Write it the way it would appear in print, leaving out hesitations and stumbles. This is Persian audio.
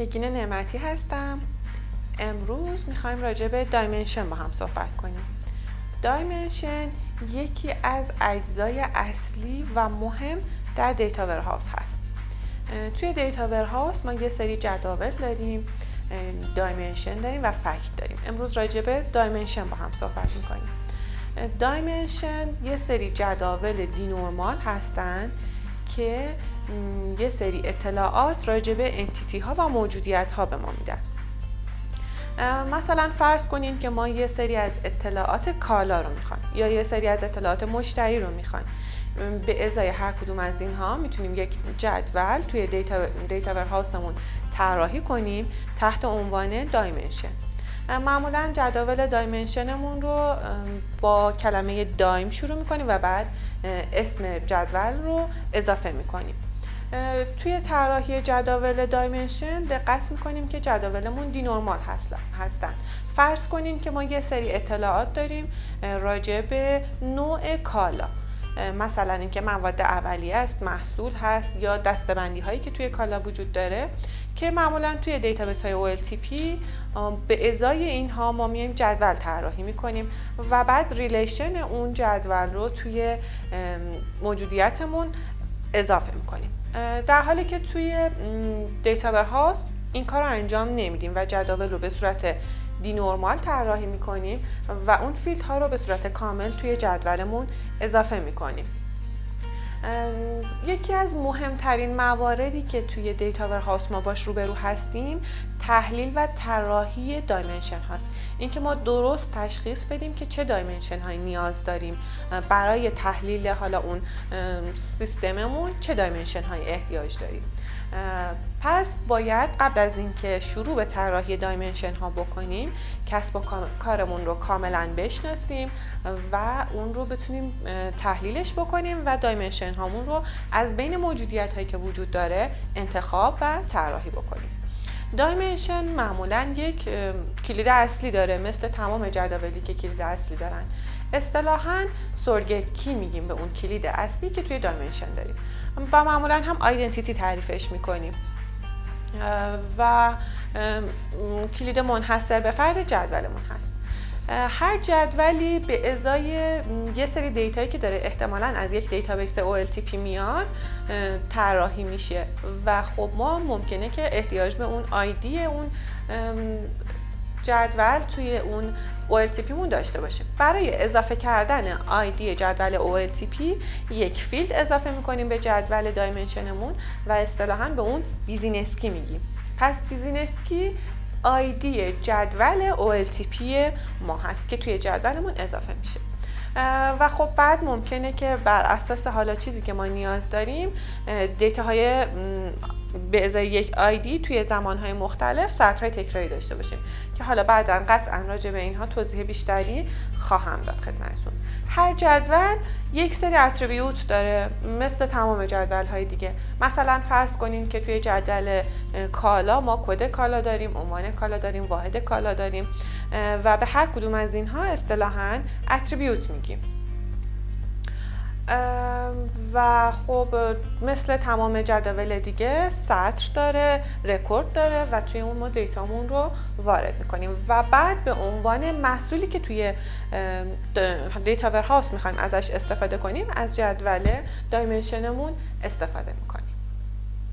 نگین نعمتی هستم. امروز میخوایم راجع به دایمنشن با هم صحبت کنیم. دایمنشن یکی از اجزای اصلی و مهم در دیتا ورهاوس هست. توی دیتا ورهاوس ما یه سری جداول داریم، دایمنشن داریم و فکت داریم. امروز راجع به دایمنشن با هم صحبت میکنیم. دایمنشن یه سری جداول دینورمال هستن که یه سری اطلاعات راجع به انتیتی ها و موجودیت ها به ما میدن. مثلا فرض کنیم که ما یه سری از اطلاعات کالا رو میخوایم یا یه سری از اطلاعات مشتری رو میخوایم. به ازای هر کدوم از اینها میتونیم یک جدول توی دیتا ورهاوسمون طراحی کنیم تحت عنوان دایمنشن. معمولا جداول دایمنشنمون رو با کلمه دایم شروع میکنیم و بعد اسم جدول رو اضافه میکنیم. توی طراحی جداول دایمنشن دقت میکنیم که جداولمون دینورمال هستن. فرض کنیم که ما یه سری اطلاعات داریم راجع به نوع کالا، مثلا اینکه مواد اولیه است، محصول هست یا دسته‌بندی هایی که توی کالا وجود داره که معمولا توی دیتابیس های OLTP به ازای اینها ما میایم جدول طراحی میکنیم و بعد ریلیشن اون جدول رو توی موجودیتمون اضافه میکنیم. در حالی که توی دیتا ورهاوس این کار رو انجام نمیدیم و جداول رو به صورت دینورمال طراحی میکنیم و اون فیلد ها رو به صورت کامل توی جدولمون اضافه میکنیم. یکی از مهمترین مواردی که توی دیتا ورهاوس ما باش روبرو هستیم تحلیل و طراحی دایمنشن هاست. اینکه ما درست تشخیص بدیم که چه دایمنشن هایی نیاز داریم برای تحلیل حالا اون سیستممون، چه دایمنشن هایی احتیاج داریم. پس باید قبل از اینکه شروع به طراحی دایمنشن ها بکنیم کسب و کارمون رو کاملا بشناسیم و اون رو بتونیم تحلیلش بکنیم و دایمنشن هامون رو از بین موجودیت هایی که وجود داره انتخاب و طراحی بکنیم. دایمنشن معمولا یک کلید اصلی داره، مثل تمام جداولی که کلید اصلی دارن. اصطلاحاً سورگیت کی میگیم به اون کلید اصلی که توی دایمنشن داریم و معمولا هم آیدنتیتی تعریفش میکنیم و کلید منحصر به فرد جدولمون هست. هر جدولی به ازای یه سری دیتایی که داره احتمالاً از یک دیتابیس OLTP میاد طراحی میشه و خب ما ممکنه که احتیاج به اون آیدی اون جدول توی اون OLTP مون داشته باشیم. برای اضافه کردن آیدی جدول OLTP یک فیلد اضافه میکنیم به جدول دایمنشنمون و اصطلاحاً به اون بیزینس کی میگیم. پس بیزینس کی آیدی جدول OLTP ما هست که توی جدولمون اضافه میشه و خب بعد ممکنه که بر اساس حالا چیزی که ما نیاز داریم دیتاهای به ازای یک آیدی توی زمانهای مختلف سطرهای تکراری داشته باشیم که حالا بعداً قطعاً راجع به اینها توضیح بیشتری خواهم داد خدمتتون. هر جدول یک سری اتریبیوت داره مثل تمام جدول‌های دیگه. مثلا فرض کنیم که توی جدول کالا ما کد کالا داریم، عنوان کالا داریم، واحد کالا داریم و به هر کدوم از اینها اصطلاحاً اتریبیوت میگیم. و خب مثل تمام جدول دیگه سطر داره، رکورد داره و توی اون ما دیتامون رو وارد میکنیم و بعد به عنوان محصولی که توی دیتا ورهاوس میخوایم ازش استفاده کنیم از جدول دایمنشنمون استفاده میکنیم.